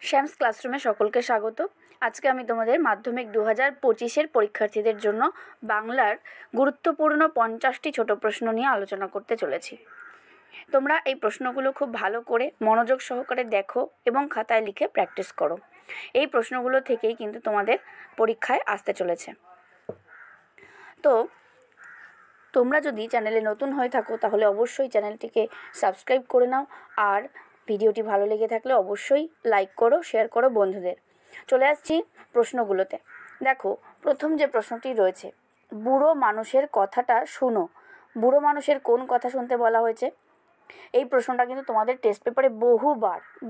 শ্যামস ক্লাসরুমে সকলকে স্বাগত। আজকে আমি তোমাদের মাধ্যমিক 2025-এর পরীক্ষার্থীদের জন্য বাংলার গুরুত্বপূর্ণ 50টি ছোট প্রশ্ন নিয়ে আলোচনা করতে চলেছি। তোমরা এই প্রশ্নগুলো খুব ভালো করে মনোযোগ সহকারে দেখো এবং খাতায় লিখে প্র্যাকটিস করো। এই প্রশ্নগুলো থেকেই কিন্তু তোমাদের পরীক্ষায় আসতে চলেছে। তো তোমরা যদি চ্যানেলে নতুন হয়ে থাকো তাহলে অবশ্যই চ্যানেলটিকে সাবস্ক্রাইব করে নাও, আর ভিডিওটি ভালো লেগে থাকলে অবশ্যই লাইক করো, শেয়ার করো বন্ধুদের। চলে আসছি প্রশ্নগুলোতে। দেখো, প্রথম যে প্রশ্নটি রয়েছে, বুড়ো মানুষের কথাটা শুনো। বুড়ো মানুষের কোন কথা শুনতে বলা হয়েছে? এই প্রশ্নটা কিন্তু তোমাদের টেস্ট পেপারে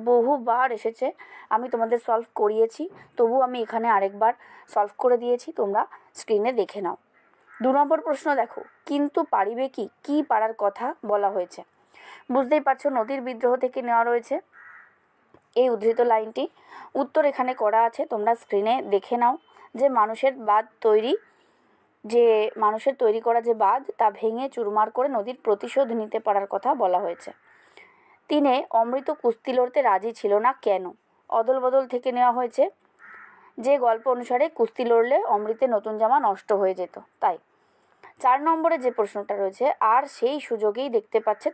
বহুবার এসেছে। আমি তোমাদের সলভ করিয়েছি, তবু আমি এখানে আরেকবার সলভ করে দিয়েছি, তোমরা স্ক্রিনে দেখে নাও। 2 নম্বর প্রশ্ন দেখো, কিন্তু পারিবে কি? কি পারার কথা বলা হয়েছে? বুঝতেই পারছো, নদীর বিদ্রোহ থেকে নেওয়া রয়েছে এই উদ্ধৃত লাইনটি। উত্তর এখানে করা আছে, তোমরা স্ক্রিনে দেখে নাও। যে মানুষের তৈরি করা যে বাঁধ তা ভেঙে চুরমার করে নদীর প্রতিশোধ নিতে পারার কথা বলা হয়েছে। 3, অমৃত কুস্তি লড়তে রাজি ছিল না কেন? অদল বদল থেকে নেওয়া হয়েছে। যে গল্প অনুসারে কুস্তি লড়লে অমৃতের নতুন জামা নষ্ট হয়ে যেত, তাই। 4 নম্বরে যে প্রশ্নটা রয়েছে, আর সেই সুযোগেই দেখতে পাচ্ছে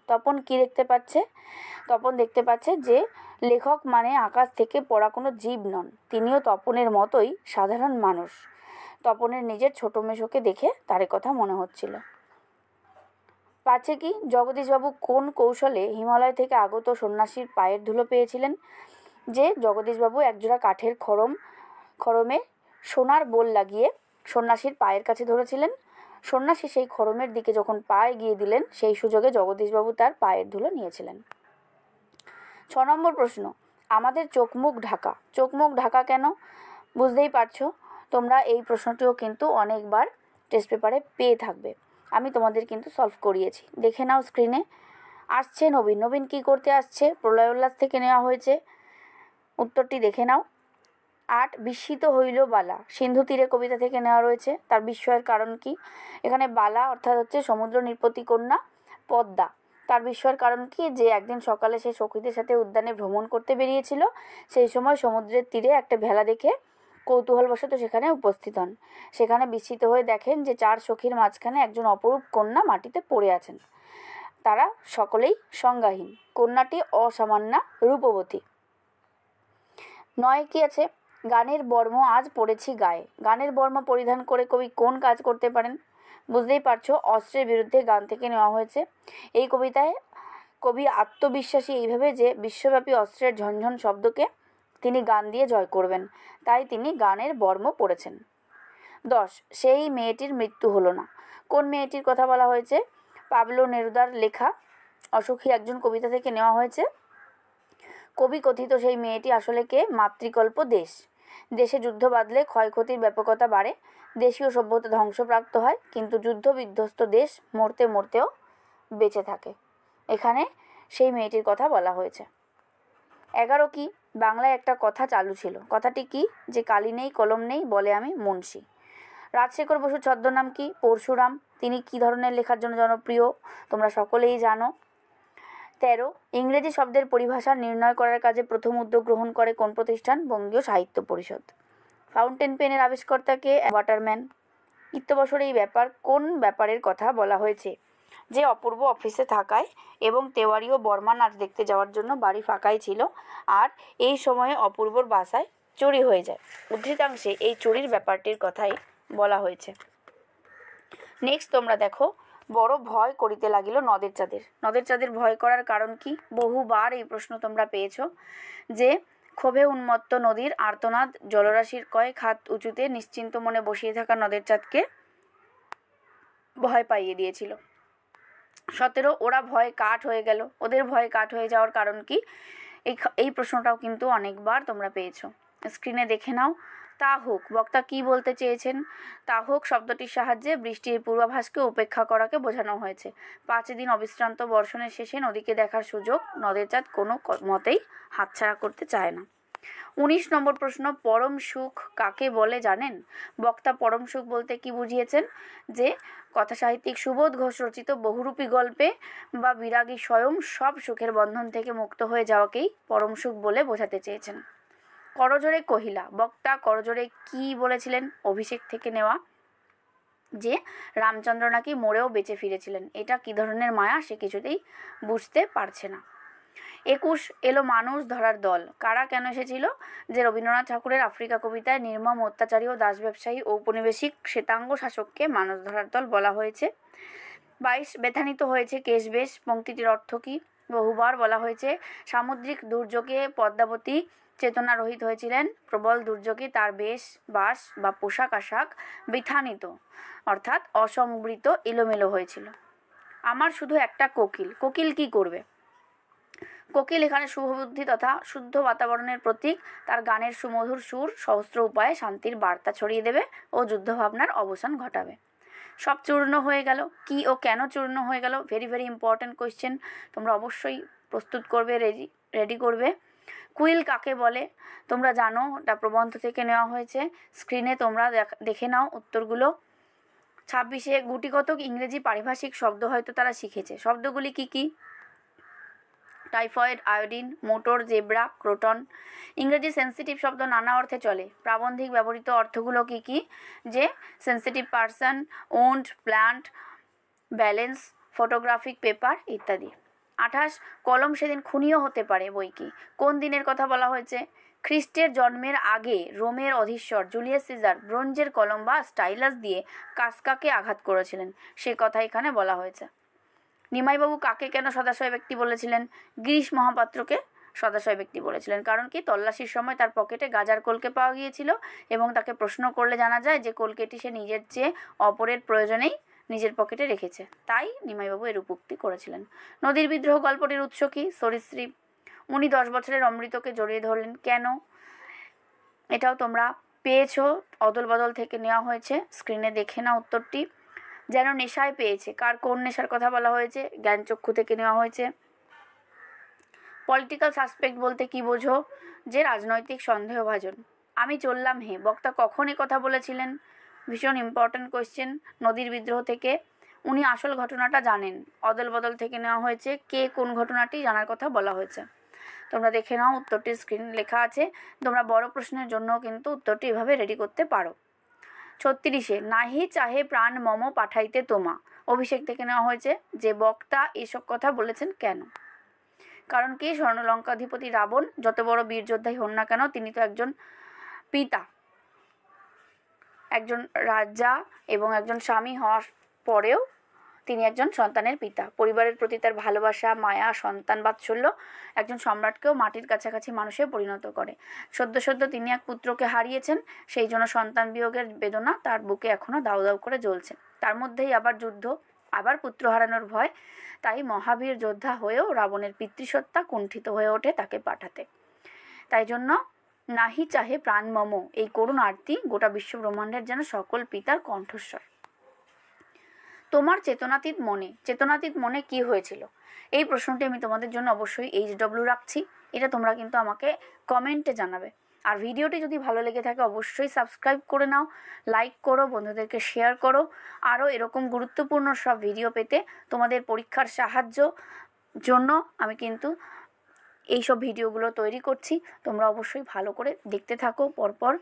তপন কি দেখতে পাচ্ছে? তপন দেখতে পাচ্ছে যে লেখক মানে আকাশ থেকে পড়া কোনো জীব নন, তিনিও তপনের মতোই সাধারণ মানুষ। তপনের নিজের ছোট মেশোকে দেখে তার কথা মনে হচ্ছিল। পাচ্ছে কি? জগদীশবাবু কোন কৌশলে হিমালয় থেকে আগত সন্ন্যাসীর পায়ের ধুলো পেয়েছিলেন? যে জগদীশবাবু একজোড়া কাঠের খড়মে সোনার বোল লাগিয়ে সন্ন্যাসীর পায়ের কাছে ধরেছিলেন। সন্ন্যাসী সেই খড়মের দিকে যখন পা এগিয়ে দিলেন, সেই সুযোগে জগদীশবাবু তার পায়ের ধুলো নিয়েছিলেন। 6 নম্বর প্রশ্ন, আমাদের চোখ মুখ ঢাকা কেন? বুঝতেই পারছো, তোমরা এই প্রশ্নটিও কিন্তু অনেকবার টেস্ট পেপারে পেয়ে থাকবে। আমি তোমাদের কিন্তু সলভ করিয়েছি, দেখে নাও স্ক্রিনে। আসছে নবীন কি করতে আসছে? প্রলয় উল্লাস থেকে নেওয়া হয়েছে, উত্তরটি দেখে নাও। 8, বিস্মিত হইল বালা, সিন্ধু তীরে কবিতা থেকে নেওয়া রয়েছে। তার বিস্ময়ের কারণ কি? এখানে বালা অর্থাৎ হচ্ছে সমুদ্র নৃপতি কন্যা পদ্মা। তার বিস্ময়ের কারণ কি? যে একদিন সকালে সে সখীদের সাথে উদ্যানে ভ্রমণ করতে বেরিয়েছিল, সেই সময় সমুদ্রের তীরে একটা ভেলা দেখে কৌতূহলবশত সেখানে উপস্থিত হন। সেখানে বিস্মিত হয়ে দেখেন যে 4 সখীর মাঝখানে একজন অপরূপ কন্যা মাটিতে পড়ে আছেন। তারা সকলেই সংজ্ঞাহীন, কন্যাটি অসামান্যা রূপবতী। 9 কি আছে? গানের বর্ম আজ পড়েছি গায়ে। গানের বর্ম পরিধান করে কবি কোন কাজ করতে পারেন? বুঝতেই পারছো, অস্ত্রের বিরুদ্ধে গান থেকে নেওয়া হয়েছে। এই কবিতায় কবি আত্মবিশ্বাসী এইভাবে যে বিশ্বব্যাপী অস্ত্রের ঝনঝন শব্দকে তিনি গান দিয়ে জয় করবেন, তাই তিনি গানের বর্ম পড়েছেন। 10, সেই মেয়েটির মৃত্যু হলো না। কোন মেয়েটির কথা বলা হয়েছে? পাবলো নেরুদার লেখা অসুখী একজন কবিতা থেকে নেওয়া হয়েছে। কবি কথিত সেই মেয়েটি আসলে কে? মাতৃকল্প দেশ। দেশে যুদ্ধ বাঁধলে ক্ষয়ক্ষতির ব্যাপকতা বাড়ে, দেশীয় সভ্যতা ধ্বংসপ্রাপ্ত হয়, কিন্তু যুদ্ধ বিধ্বস্ত দেশ মরতেও বেঁচে থাকে। এখানে সেই মেয়েটির কথা বলা হয়েছে। 11 কি? বাংলায় একটা কথা চালু ছিল, কথাটি কি? যে কালি নেই কলম নেই বলে আমি মুন্সি। রাজশেখর বসুর ছদ্মনাম কি? পরশুরাম। তিনি কি ধরনের লেখার জন্য জনপ্রিয়? তোমরা সকলেই জানো। 13, ইংরেজি শব্দের পরিভাষা নির্ণয় করার কাজে প্রথম উদ্যোগ গ্রহণ করে কোন প্রতিষ্ঠান? বঙ্গীয় সাহিত্য পরিষদ। ফাউন্টেন পেনের আবিষ্কর্তাকে? ওয়াটারম্যান। ইত্যবসরে এই কোন ব্যাপারের কথা বলা হয়েছে? যে অপূর্ব অফিসে থাকায় এবং তেওয়ারি ও বর্মা নাচ দেখতে যাওয়ার জন্য বাড়ি ফাঁকাই ছিল, আর এই সময়ে অপূর্বর বাসায় চুরি হয়ে যায়। উদ্ধৃতাংশে এই চুরির ব্যাপারটির কথাই বলা হয়েছে। নেক্সট তোমরা দেখো, বড় ভয় করিতে লাগিল নদের চাঁদের ভয় করার কারণ কি? বহুবার এই প্রশ্ন তোমরা পেয়েছো। যে ক্ষোভে উন্মত্ত নদীর আর্তনাদ জলরাশির কয়েক হাত উঁচুতে নিশ্চিন্ত মনে বসিয়ে থাকা নদের চাঁদকে ভয় পাইয়ে দিয়েছিল। 17, ওরা ভয় কাঠ হয়ে গেল। ওদের ভয় কাঠ হয়ে যাওয়ার কারণ কি? এই প্রশ্নটাও কিন্তু অনেকবার তোমরা পেয়েছো, স্ক্রিনে দেখে নাও। তা হোক, বক্তা কি বলতে চেয়েছেন? তা হোক শব্দটির সাহায্যে বৃষ্টির পূর্বাভাসকে উপেক্ষা করাকে বোঝানো হয়েছে। 5 দিন অবিশ্রান্ত বর্ষণের শেষে নদীকে দেখার সুযোগ নদের চাঁদ কোনো মতেই হাতছাড়া করতে চায় না। 19 নম্বর প্রশ্ন, পরম সুখ কাকে বলে জানেন? বক্তা পরম সুখ বলতে কি বুঝিয়েছেন? যে কথাসাহিত্যিক সুবোধ ঘোষ রচিত বহুরূপী গল্পে বা বিরাগী স্বয়ং সব সুখের বন্ধন থেকে মুক্ত হয়ে যাওয়াকেই পরম সুখ বলে বোঝাতে চেয়েছেন। করজোড়ে কহিলা, বক্তা করজোড়ে কি বলেছিলেন? অভিষেক থেকে নেওয়া, যে রামচন্দ্র নাকি মরেও বেঁচে ফিরেছিলেন। এটা কি ধরনের মায়া সে কিছুতেই বুঝতে পারছে না। 21, এলো মানুষ ধরার দল। কারা কেন এসেছিল? যে রবীন্দ্রনাথ ঠাকুরের আফ্রিকা কবিতায় নির্মম অত্যাচারী ও দাস ব্যবসায়ী ঔপনিবেশিক শ্বেতাঙ্গ শাসককে মানুষ ধরার দল বলা হয়েছে। 22, ব্যথানিত হয়েছে কেশবেশ। পংক্তিটির অর্থ কী? বহুবার বলা হয়েছে সামুদ্রিক দুর্যোগে পদ্মাবতী চেতনারহিত হয়েছিলেন। প্রবল দুর্যোগে তার বেশ বাস বা পোশাক আশাক বৃথানিত অর্থাৎ অসংবৃত এলোমেলো হয়েছিল। আমার শুধু একটা কোকিল। কোকিল কি করবে? কোকিল এখানে শুভবুদ্ধি তথা শুদ্ধ বাতাবরণের প্রতীক। তার গানের সুমধুর সুর সহস্র উপায়ে শান্তির বার্তা ছড়িয়ে দেবে ও যুদ্ধভাবনার অবসান ঘটাবে। সব চূর্ণ হয়ে গেল। কি ও কেন চূর্ণ হয়ে গেল? Very very important question. তোমরা অবশ্যই প্রস্তুত করবে, রেডি করবে। কুইল কাকে বলে? তোমরা জানো, এটা প্রবন্ধ থেকে নেওয়া হয়েছে। স্ক্রিনে তোমরা দেখে নাও উত্তরগুলো। 26, গুটিকতক ইংরেজি পারিভাষিক শব্দ হয়তো তারা শিখেছে। শব্দগুলি কি কি? Typhoid, iodine, motor, zebra, croton. ইংরেজি সেন্সিটিভ শব্দ নানা অর্থে চলে। প্রাবন্ধিক ব্যবহৃত অর্থগুলো কি কি? যে সেন্সিটিভ পারসন, ওন্ড, প্ল্যান্ট, ব্যালেন্স, ফটোগ্রাফিক পেপার ইত্যাদি। 28, কলম সেদিন খুনিও হতে পারে। বই কি? কোন দিনের কথা বলা হয়েছে? খ্রিস্টের জন্মের আগে রোমের অধীশ্বর জুলিয়াস সিজার ব্রোঞ্জের কলম বা স্টাইলাস দিয়ে কাসকাকে আঘাত করেছিলেন, সে কথা এখানে বলা হয়েছে। নিমাইবাবু কাকে কেন সদাশয় ব্যক্তি বলেছিলেন? গিরিশ মহাপাত্রকে সদাশয় ব্যক্তি বলেছিলেন। কারণ কি? তল্লাশির সময় তার পকেটে গাজার কলকে পাওয়া গিয়েছিল এবং তাকে প্রশ্ন করলে জানা যায় যে কলকেটি সে নিজের চেয়ে অপরের প্রয়োজনেই নিজের পকেটে রেখেছে, তাই নিমাইবাবু এর উপোক্তি করেছিলেন। নদীর বিদ্রোহ গল্পটির উৎস কি? সরীসৃপ। উনি 10 বছরের অমৃতকে জড়িয়ে ধরলেন কেন? এটাও তোমরা পেয়েছো, অদল বদল থেকে নেওয়া হয়েছে। স্ক্রিনে দেখে নাও উত্তরটি। যেন নেশায় পেয়েছে। কোন নেশার কথা বলা হয়েছে? জ্ঞানচক্ষু থেকে নেওয়া হয়েছে। পলিটিক্যাল সাসপেক্ট বলতে কি বোঝো? যে রাজনৈতিক সন্দেহভাজন। আমি চললাম হে, বক্তা কখন এ কথা বলেছিলেন? ভীষণ ইম্পর্ট্যান্ট কোয়েশ্চেন। নদীর বিদ্রোহ থেকে। উনি আসল ঘটনাটা জানেন। অদল বদল থেকে নেওয়া হয়েছে। কে কোন ঘটনাটি জানার কথা বলা হয়েছে। তোমরা দেখে নাও, উত্তরটি স্ক্রিন লেখা আছে। তোমরা বড় প্রশ্নের জন্য কিন্তু উত্তরটি এভাবে রেডি করতে পারো। 36, নাহি চাহে প্রাণ মম পাঠাইতে তোমা। অভিষেক থেকে নেওয়া হয়েছে। যে বক্তা এসব কথা বলেছেন কেন? কারণ কি? স্বর্ণলঙ্কাধিপতি রাবণ যত বড় বীর যোদ্ধাই হন না কেন, তিনি তো একজন পিতা, একজন রাজা এবং একজন স্বামী হওয়ার পরেও তিনি একজন সন্তানের পিতা। পরিবারের প্রতি তার ভালোবাসা, মায়া, সন্তান বাৎসল্য একজন সম্রাটকেও মাটির কাছাকাছি মানুষে পরিণত করে। সদ্য তিনি এক পুত্রকে হারিয়েছেন, সেই জন্য সন্তান বিয়োগের বেদনা তার বুকে এখনও দাউ দাউ করে জ্বলছে। তার মধ্যেই আবার যুদ্ধ, আবার পুত্র হারানোর ভয়। তাই মহাবীর যোদ্ধা হয়েও রাবণের পিতৃসত্তা কুণ্ঠিত হয়ে ওঠে তাকে পাঠাতে। তাই জন্য নাহি চাহে প্রাণ মম, এই করুণ আরতি গোটা বিশ্ব ব্রহ্মাণ্ডের যেন সকল পিতার কণ্ঠস্বর। তোমার চেতনাতীত মনে কি হয়েছিল? এই প্রশ্নটি আমি তোমাদের জন্য অবশ্যই HW রাখছি। এটা তোমরা কিন্তু আমাকে কমেন্টে জানাবে। আর ভিডিওটি যদি ভালো লেগে থাকে অবশ্যই সাবস্ক্রাইব করে নাও, লাইক করো, বন্ধুদেরকে শেয়ার করো। আরও এরকম গুরুত্বপূর্ণ সব ভিডিও পেতে তোমাদের পরীক্ষার সাহায্য জন্য আমি কিন্তু এইসব ভিডিওগুলো তৈরি করছি। তোমরা অবশ্যই ভালো করে দেখতে থাকো, পরপর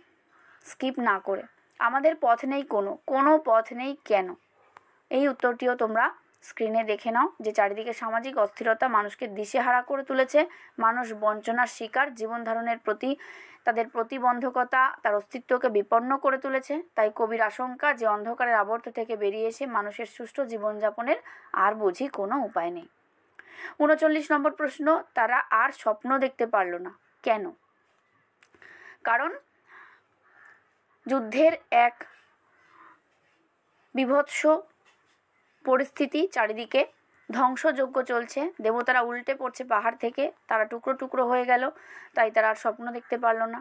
স্কিপ না করে। আমাদের পথ নেই কোনো পথ নেই কেন? এই উত্তরটিও তোমরা স্ক্রিনে দেখে নাও। যে চারিদিকে সামাজিক অস্থিরতা মানুষকে দিশেহারা করে তুলেছে, মানুষ বঞ্চনার শিকার, জীবন ধারণের প্রতি তাদের প্রতিবন্ধকতা তার অস্তিত্বকে বিপন্ন করে তুলেছে। তাই কবির আশঙ্কা যে অন্ধকারের আবর্ত থেকে বেরিয়ে এসে মানুষের সুষ্ঠু জীবনযাপনের আর বুঝি কোনো উপায় নেই। 39 নম্বর প্রশ্ন, তারা আর স্বপ্ন দেখতে পারল না কেন? কারণ যুদ্ধের এক বীভৎস পরিস্থিতি, চারিদিকে ধ্বংসযজ্ঞ চলছে, দেবতারা উল্টে পড়ছে পাহাড় থেকে, তারা টুকরো টুকরো হয়ে গেল, তাই তারা আর স্বপ্ন দেখতে পারল না।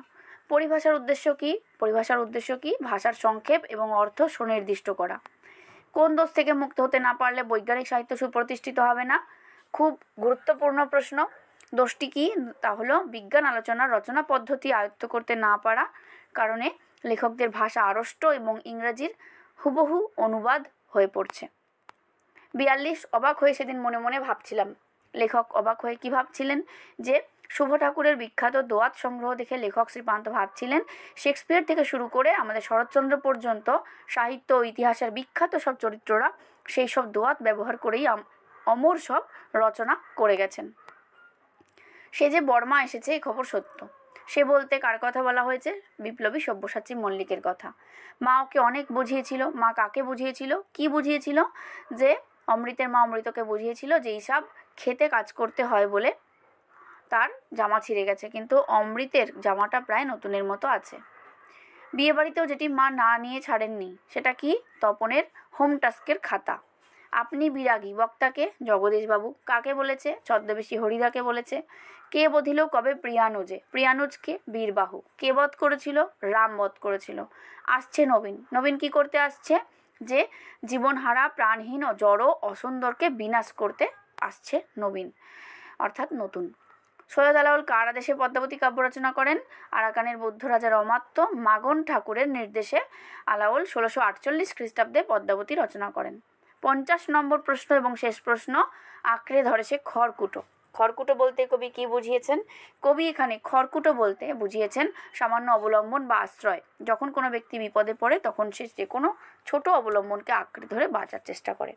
পরিভাষার উদ্দেশ্য কি? ভাষার সংক্ষেপ এবং অর্থ সুনির্দিষ্ট করা। কোন দোষ থেকে মুক্ত হতে না পারলে বৈজ্ঞানিক সাহিত্য সুপ্রতিষ্ঠিত হবে না? খুব গুরুত্বপূর্ণ প্রশ্ন। দোষটি কি? তা হলো বিজ্ঞান আলোচনার রচনা পদ্ধতি আয়ত্ত করতে না পারা কারণে লেখকদের ভাষা আড়ষ্ট এবং ইংরাজির হুবহু অনুবাদ হয়ে পড়ছে। 42 অবাক হয়ে সেদিন মনে মনে ভাবছিলাম। লেখক অবাক হয়ে কি ভাবছিলেন? যে শুভ ঠাকুরের বিখ্যাত দোয়াত সংগ্রহ দেখে লেখক শ্রীপান্ত ভাবছিলেন শেক্সপিয়ার থেকে শুরু করে আমাদের শরৎচন্দ্র পর্যন্ত সাহিত্য ও ইতিহাসের বিখ্যাত সব চরিত্ররা সেই সব দোয়াত ব্যবহার করেই অমর সব রচনা করে গেছেন। সে যে বর্মা এসেছে এই খবর সত্য। সে বলতে কার কথা বলা হয়েছে? বিপ্লবী সব্যসাচী মল্লিকের কথা। মা ওকে অনেক বুঝিয়েছিল। মা কাকে বুঝিয়েছিল? কি বুঝিয়েছিল? যে অমৃতের মা অমৃতকে বুঝিয়েছিল যে হিসাব খেতে কাজ করতে হয় বলে তার জামা ছিঁড়ে গেছে, কিন্তু অমৃতের জামাটা প্রায় নতুনের মতো আছে। বিয়েবাড়িতেও যেটি মা না নিয়ে ছাড়েননি সেটা কি? তপনের হোম টাস্কের খাতা। আপনি বিরাগী বক্তাকে? জগদীশবাবু। কাকে বলেছে? ছদ্মবেশী হরিদাকে বলেছে। কে বধিল কবে? প্রিয়ানুজে। প্রিয়ানুজকে? বীরবাহু। কে বধ করেছিল? রাম বধ করেছিল। আসছে নবীন। নবীন কি করতে আসছে? যে জীবনহারা প্রাণহীন ও জড় অসুন্দরকে বিনাশ করতে আসছে নবীন, অর্থাৎ নতুন। সৈয়দ আলাওল কার আদেশে পদ্মাবতী কাব্য রচনা করেন? আরাকানের বৌদ্ধ রাজার অমাত্য মাগন ঠাকুরের নির্দেশে আলাওল 1648 খ্রিস্টাব্দে পদ্মাবতী রচনা করেন। 50 নম্বর প্রশ্ন এবং শেষ প্রশ্ন আঁকড়ে ধরে সে খড়কুটো। খড়কুটো বলতে কবি কি বুঝিয়েছেন? কবি এখানে খড়কুটো বলতে বুঝিয়েছেন সামান্য অবলম্বন বা আশ্রয়। যখন কোনো ব্যক্তি বিপদে পড়ে তখন সে যে কোনো ছোট অবলম্বনকে আঁকড়ে ধরে বাঁচার চেষ্টা করে।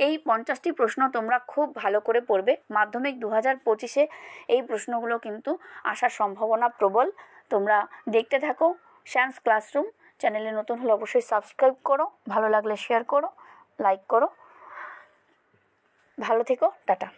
এই 50টি প্রশ্ন তোমরা খুব ভালো করে পড়বে। মাধ্যমিক 2025-এ এই প্রশ্নগুলো কিন্তু আসার সম্ভাবনা প্রবল। তোমরা দেখতে থাকো শ্যামস ক্লাসরুম। চ্যানেলে নতুন হলে অবশ্যই সাবস্ক্রাইব করো, ভালো লাগলে শেয়ার করো, লাইক করো। ভালো থেকো, টাটা।